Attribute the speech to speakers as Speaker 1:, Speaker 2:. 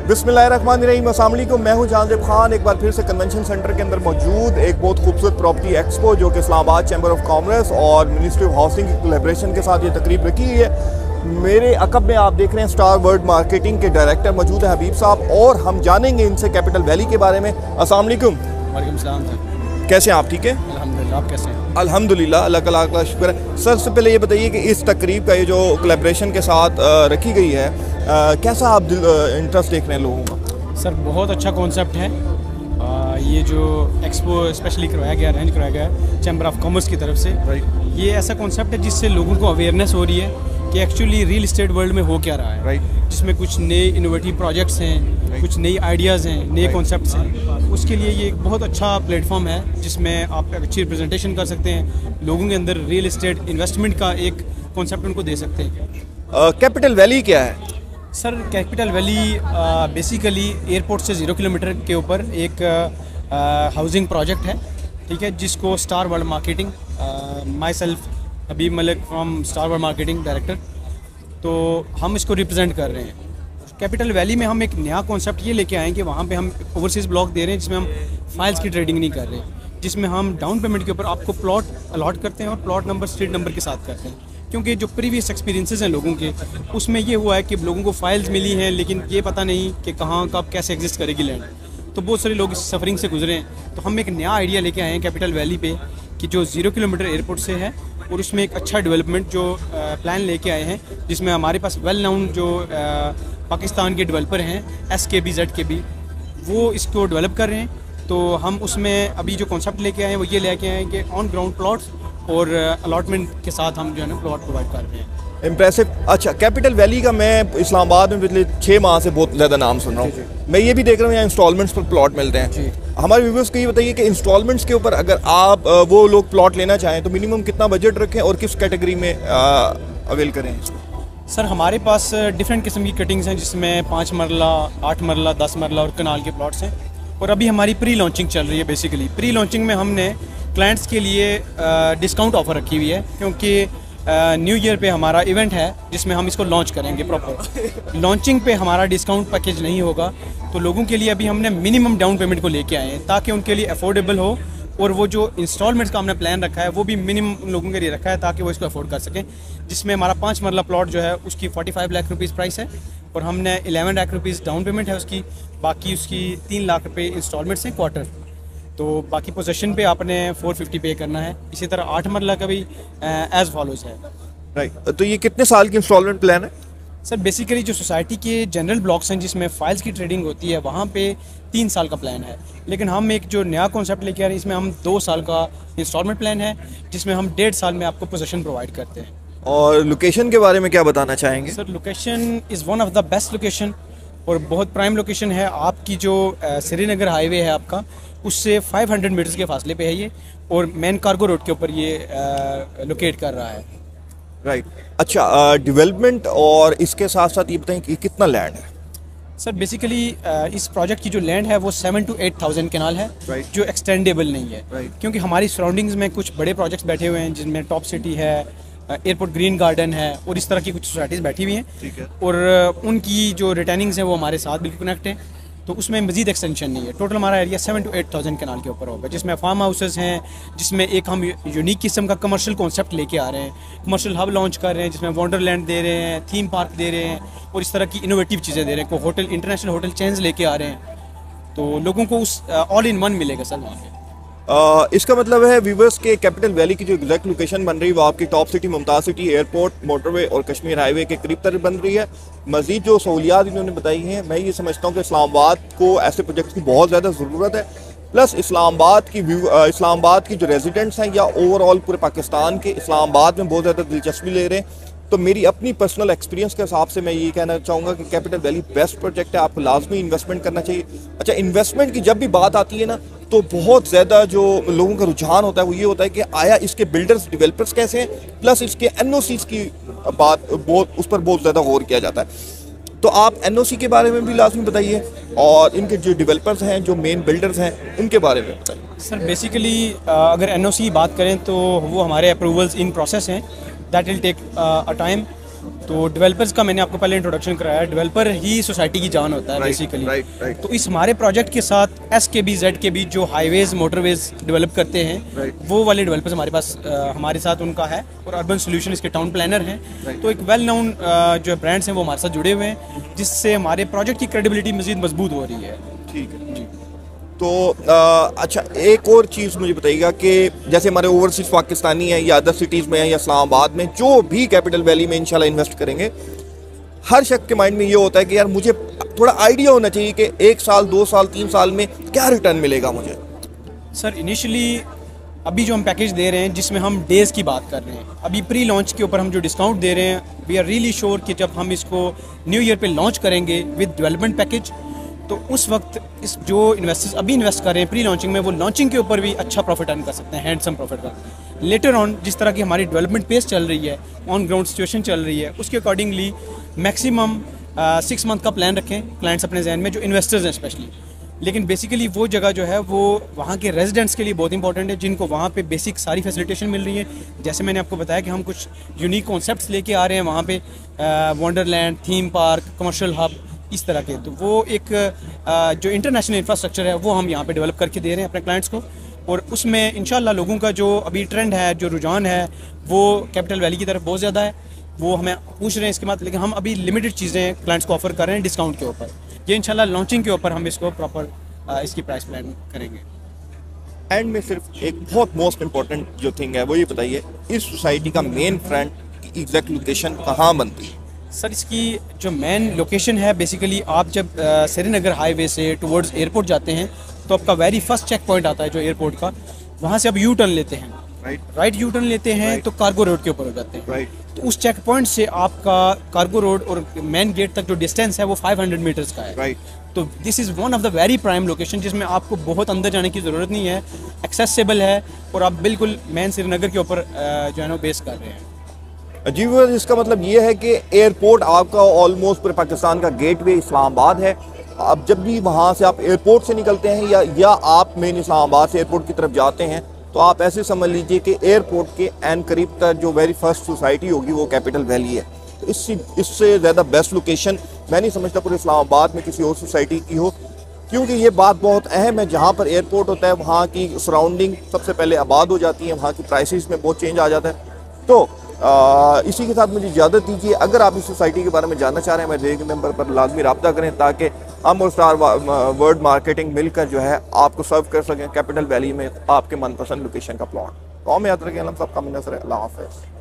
Speaker 1: बिस्मिल्लाहिर्रहमानिर्रहीम, अस्सलाम वालेकुम। मैं हूं जानदेब खान। एक बार फिर से कन्वेंशन सेंटर के अंदर मौजूद एक बहुत खूबसूरत प्रॉपर्टी एक्सपो जो कि इस्लामाबाद चैम्बर ऑफ कॉमर्स और मिनिस्ट्री ऑफ हाउसिंग की कोलैबोरेशन के साथ ये तकरीब रखी हुई है। मेरे अकब में आप देख रहे हैं स्टार वर्ल्ड मार्केटिंग के डायरेक्टर मौजूद है हबीब साहब, और हम जानेंगे इनसे कैपिटल वैली के बारे में। अस्सलाम वालेकुम।
Speaker 2: वालेकुम सलाम सर,
Speaker 1: कैसे हैं आप? ठीक है
Speaker 2: अल्हम्दुलिल्लाह। आप कैसे हैं?
Speaker 1: अल्हम्दुलिल्लाह, अल्लाह का शुक्र है। सर, सबसे पहले ये बताइए कि इस तकरीब का ये जो कोलैबोरेशन के साथ रखी गई है, कैसा आप इंटरेस्ट देख रहे हैं लोगों का?
Speaker 2: सर बहुत अच्छा कॉन्सेप्ट है। ये जो एक्सपो स्पेशली अरेंज करवाया गया है चैम्बर ऑफ कॉमर्स की तरफ से। ये ऐसा कॉन्सेप्ट है जिससे लोगों को अवेयरनेस हो रही है कि एक्चुअली रियल इस्टेट वर्ल्ड में हो क्या रहा है। जिसमें कुछ नए इनोवेटिव प्रोजेक्ट्स हैं, कुछ नई आइडियाज़ हैं, नए कॉन्सेप्ट्स हैं। उसके लिए ये एक बहुत अच्छा प्लेटफॉर्म है जिसमें आप अच्छी रिप्रेजेंटेशन कर सकते हैं, लोगों के अंदर रियल इस्टेट इन्वेस्टमेंट का एक कॉन्सेप्ट उनको दे सकते हैं।
Speaker 1: कैपिटल वैली क्या है?
Speaker 2: Sir capital valley basically airport से 0 किलोमीटर के ऊपर एक हाउसिंग प्रोजेक्ट है, ठीक है, जिसको star world marketing, my self Habib Malik from star world marketing director, तो हम इसको रिप्रेजेंट कर रहे हैं। कैपिटल वैली में हम एक नया कॉन्सेप्ट ये लेके आए हैं कि वहाँ पे हम ओवरसीज़ ब्लॉक दे रहे हैं जिसमें हम फाइल्स की ट्रेडिंग नहीं कर रहे, जिसमें हम डाउन पेमेंट के ऊपर आपको प्लॉट अलॉट करते हैं और प्लॉट नंबर स्ट्रीट नंबर के साथ करते हैं। क्योंकि जो प्रीवियस एक्सपीरियंसेस हैं लोगों के, उसमें ये हुआ है कि लोगों को फाइल्स मिली हैं लेकिन ये पता नहीं कि कहाँ कब कैसे एग्जिस्ट करेगी लैंड, तो बहुत सारे लोग इस सफरिंग से गुजरे हैं। तो हम एक नया आइडिया लेके आए हैं कैपिटल वैली पे कि जो 0 किलोमीटर एयरपोर्ट से है, और उसमें एक अच्छा डेवलपमेंट जो प्लान लेके आए हैं, जिसमें हमारे पास वेल नाउन जो पाकिस्तान के डेवलपर हैं SKB ZKB, वो इसको डेवलप कर रहे हैं। तो हम उसमें अभी जो कॉन्सेप्ट लेके आए हैं वो ये लेके आए हैं कि ऑन ग्राउंड प्लॉट्स और अलॉटमेंट के साथ हम जो है ना प्लॉट प्रोवाइड कर रहे हैं।
Speaker 1: इम्प्रेसिव। अच्छा, कैपिटल वैली का मैं इस्लामाबाद में पिछले 6 माह से बहुत ज़्यादा नाम सुन रहा हूँ। मैं ये भी देख रहा हूँ यहाँ इंस्टॉलमेंट्स पर प्लॉट मिलते हैं। हमारे व्यूअर्स को ये बताइए कि इंस्टॉलमेंट्स के ऊपर अगर आप वो लोग प्लॉट लेना चाहें तो मिनिमम कितना बजट रखें और किस कैटेगरी में अवेल करें?
Speaker 2: सर हमारे पास डिफरेंट किस्म की कटिंग्स हैं जिसमें 5 मरला, 8 मरला, 10 मरला और कनाल के प्लॉट्स हैं। और अभी हमारी प्री लॉन्चिंग चल रही है। बेसिकली प्री लॉन्चिंग में हमने क्लाइंट्स के लिए डिस्काउंट ऑफ़र रखी हुई है, क्योंकि न्यू ईयर पे हमारा इवेंट है जिसमें हम इसको लॉन्च करेंगे प्रॉपर। लॉन्चिंग पे हमारा डिस्काउंट पैकेज नहीं होगा, तो लोगों के लिए अभी हमने मिनिमम डाउन पेमेंट को लेके आए हैं ताकि उनके लिए अफोर्डेबल हो, और वो जो इंस्टॉलमेंट्स का हमने प्लान रखा है वो भी मिनिमम लोगों के लिए रखा है ताकि वो इसको अफोर्ड कर सकें। जिसमें हमारा 5 मरला प्लॉट जो है उसकी 45 लाख रुपीज़ प्राइस है, और हमने 11 लाख रुपीज़ डाउन पेमेंट है उसकी, बाकी उसकी 3 लाख रुपये इंस्टॉलमेंट्स हैं क्वार्टर। तो बाकी पोजीशन पे आपने 450 पे करना है। इसी तरह 8 मरला का भी एज फॉलोज है।
Speaker 1: राइट, तो ये कितने साल की इंस्टॉलमेंट प्लान है? सर
Speaker 2: बेसिकली जो सोसाइटी के जनरल ब्लॉक्स हैं जिसमें फाइल्स की ट्रेडिंग होती है, वहाँ पे 3 साल का प्लान है। लेकिन हम एक जो नया कॉन्सेप्ट लेके आ रहे हैं इसमें हम 2 साल का इंस्टॉलमेंट प्लान है, जिसमें हम 1.5 साल में आपको पोजीशन प्रोवाइड करते हैं।
Speaker 1: और लोकेशन के बारे में क्या बताना चाहेंगे?
Speaker 2: Sir location is one of the best location, और बहुत प्राइम लोकेशन है। आपकी जो श्रीनगर हाईवे है आपका, उससे 500 मीटर्स के फासले पे है ये, और मेन कार्गो रोड के ऊपर ये लोकेट कर रहा है।
Speaker 1: राइट। अच्छा, डेवलपमेंट और इसके साथ साथ ये बताएं कि कितना लैंड है?
Speaker 2: सर बेसिकली इस प्रोजेक्ट की जो लैंड है वो 7 to 8,000 कनाल है, जो एक्सटेंडेबल नहीं है। क्योंकि हमारी सराउंडिंग्स में कुछ बड़े प्रोजेक्ट्स बैठे हुए हैं जिनमें टॉप सिटी है, एयरपोर्ट ग्रीन गार्डन है, और इस तरह की कुछ सोसाइटीज़ बैठी हुई हैं, और उनकी जो रिटर्निंग्स हैं वो हमारे साथ बिल्कुल कनेक्ट हैं। तो उसमें मजीद एक्सटेंशन नहीं है। टोटल हमारा एरिया 7 to 8,000 कनाल के ऊपर होगा, जिसमें फार्म हाउसेस हैं, जिसमें एक हम यूनिक किस्म का कमर्शियल कॉन्सेप्ट लेके आ रहे हैं, कमर्शियल हब लॉन्च कर रहे हैं, जिसमें वंडरलैंड दे रहे हैं, थीम पार्क दे रहे हैं, और इस तरह की इनोवेटिव चीज़ें दे रहे हैं। को होटल, इंटरनेशनल होटल चेन्स लेके आ रहे हैं, तो लोगों को उस ऑल इन वन मिलेगा सर वहाँ पे।
Speaker 1: इसका मतलब है व्यूवर्स के कैपिटल वैली की जो एग्जैक्ट लोकेशन बन रही है वो आपकी top city, Mumtaz city, airport, motorway और कश्मीर हाईवे के करीब तर बन रही है। मज़ीद जो सहूलियात इन्होंने बताई हैं, मैं ये समझता हूँ कि इस्लामाबाद को ऐसे प्रोजेक्ट्स की बहुत ज़्यादा ज़रूरत है। प्लस इस्लामाबाद की जो रेजिडेंट्स हैं या ओवरऑल पूरे पाकिस्तान के इस्लामाबाद में बहुत ज़्यादा दिलचस्पी ले रहे हैं। तो मेरी अपनी पर्सनल एक्सपीरियंस के हिसाब से मैं ये कहना चाहूँगा कि कैपिटल वैली बेस्ट प्रोजेक्ट है, आपको लाजमी इन्वेस्टमेंट करना चाहिए। अच्छा, इन्वेस्टमेंट की जब भी बात आती है ना, तो बहुत ज़्यादा जो लोगों का रुझान होता है वो ये होता है कि आया इसके बिल्डर्स, डेवलपर्स कैसे हैं, प्लस इसके NOCs की बात उस पर बहुत ज़्यादा गौर किया जाता है। तो आप NOC के बारे में भी लाजमी बताइए, और इनके जो डेवलपर्स हैं, जो मेन बिल्डर्स हैं, उनके बारे में बताइए।
Speaker 2: सर बेसिकली अगर NOC की बात करें तो वो हमारे अप्रूवल्स इन प्रोसेस हैं, that will take a time. तो डेवलपर्स का मैंने आपको पहले इंट्रोडक्शन कराया, डेवलपर ही सोसाइटी की जान होता है बेसिकली।
Speaker 1: राइट।
Speaker 2: तो इस हमारे प्रोजेक्ट के साथ SKB ZKB जो हाईवेज मोटरवेज डेवलप करते हैं वो वाले डेवलपर्स हमारे पास हमारे साथ उनका है, और अर्बन सोल्यूशन इसके टाउन प्लानर हैं। तो एक वेल नोन जो ब्रांड्स हैं वो हमारे साथ जुड़े हुए हैं, जिससे हमारे प्रोजेक्ट की क्रेडिबिलिटी मज़ीद मजबूत हो रही है।
Speaker 1: ठीक है जी। तो अच्छा, एक और चीज़ मुझे बताइएगा कि जैसे हमारे ओवरसीज पाकिस्तानी हैं या अदर सिटीज़ में हैं या इस्लामाबाद में जो भी कैपिटल वैली में इंशाल्लाह इन्वेस्ट करेंगे, हर शख्स के माइंड में ये होता है कि यार मुझे थोड़ा आइडिया होना चाहिए कि 1 साल 2 साल 3 साल में क्या रिटर्न मिलेगा मुझे।
Speaker 2: सर इनिशियली अभी जो हम पैकेज दे रहे हैं जिसमें हम डेज़ की बात कर रहे हैं, अभी प्री लॉन्च के ऊपर हम जो डिस्काउंट दे रहे हैं, वी आर रियली श्योर कि जब हम इसको न्यू ईयर पे लॉन्च करेंगे विद डेवलपमेंट पैकेज, तो उस वक्त इस जो इन्वेस्टर्स अभी इन्वेस्ट कर रहे हैं प्री लॉन्चिंग में, वो लॉन्चिंग के ऊपर भी अच्छा प्रॉफिट अर्न कर सकते हैं, हैंडसम प्रॉफिट का। लेटर ऑन जिस तरह की हमारी डेवलपमेंट पेस चल रही है, ऑन ग्राउंड सिचुएशन चल रही है, उसके अकॉर्डिंगली मैक्सिमम 6 मंथ का प्लान रखें क्लाइंट्स अपने जहन में, जो इन्वेस्टर्स हैं स्पेशली। लेकिन बेसिकली वो जगह जो है वो वहाँ के रेजिडेंट्स के लिए बहुत इंपॉर्टेंट है, जिनको वहाँ पे बेसिक सारी फैसिलिटेशन मिल रही है। जैसे मैंने आपको बताया कि हम कुछ यूनिक कॉन्सेप्ट्स लेके आ रहे हैं वहाँ पे, Wonderland, theme park, commercial hub, इस तरह के। तो वो एक जो इंटरनेशनल इंफ्रास्ट्रक्चर है वो हम यहाँ पे डेवलप करके दे रहे हैं अपने क्लाइंट्स को, और उसमें इंशाल्लाह लोगों का जो अभी ट्रेंड है, जो रुझान है, वो कैपिटल वैली की तरफ बहुत ज़्यादा है। वो हमें पूछ रहे हैं इसके बाद, लेकिन हम अभी लिमिटेड चीज़ें क्लाइंट्स को ऑफर कर रहे हैं डिस्काउंट के ऊपर। ये इंशाल्लाह लॉन्चिंग के ऊपर हम इसको प्रॉपर इसकी प्राइस प्लान करेंगे।
Speaker 1: एंड में सिर्फ एक बहुत मोस्ट इम्पोर्टेंट जो थिंग है वो ये बताइए, इस सोसाइटी का मेन फ्रंट की एग्जैक्ट लोकेशन कहाँ बनती है?
Speaker 2: सर इसकी जो मेन लोकेशन है, बेसिकली आप जब श्रीनगर हाईवे से टुवर्ड्स एयरपोर्ट जाते हैं तो आपका वेरी फर्स्ट चेक पॉइंट आता है जो एयरपोर्ट का, वहाँ से आप यू टर्न लेते हैं, राइट यू टर्न लेते हैं तो कार्गो रोड के ऊपर हो जाते हैं। तो उस चेक पॉइंट से आपका कार्गो रोड और मेन गेट तक जो डिस्टेंस है वो 500 मीटर्स का है। तो this is one of the very prime location, जिसमें आपको बहुत अंदर जाने की ज़रूरत नहीं है, एक्सेसिबल है, और आप बिल्कुल मेन श्रीनगर के ऊपर जो है ना बेस कर रहे हैं।
Speaker 1: जी, इसका मतलब ये है कि एयरपोर्ट आपका ऑलमोस्ट पूरे पाकिस्तान का गेटवे इस्लामाबाद है। अब जब भी वहाँ से आप एयरपोर्ट से निकलते हैं या आप मेन इस्लामाबाद से एयरपोर्ट की तरफ जाते हैं, तो आप ऐसे समझ लीजिए कि एयरपोर्ट के एन करीब तक जो वेरी फर्स्ट सोसाइटी होगी वो कैपिटल वैली है। तो इससे ज़्यादा बेस्ट लोकेशन मैं नहीं समझता पूरे इस्लामाबाद में किसी और सोसाइटी की हो, क्योंकि ये बात बहुत अहम है। जहाँ पर एयरपोर्ट होता है वहाँ की सराउंडिंग सबसे पहले आबाद हो जाती है, वहाँ की प्राइसेस में बहुत चेंज आ जाता है। तो इसी के साथ मुझे इजाज़त दीजिए। अगर आप इस सोसाइटी के बारे में जानना चाह रहे हैं, मेरे दिए नंबर पर लाजमी रब्ता करें, ताकि हम और स्टार वर्ल्ड मार्केटिंग मिलकर जो है आपको सर्व कर सकें कैपिटल वैली में आपके मनपसंद लोकेशन का प्लॉट। कौम यात्रा के आलम सबका मिलना सर, अल्लाह हाफ़िज़।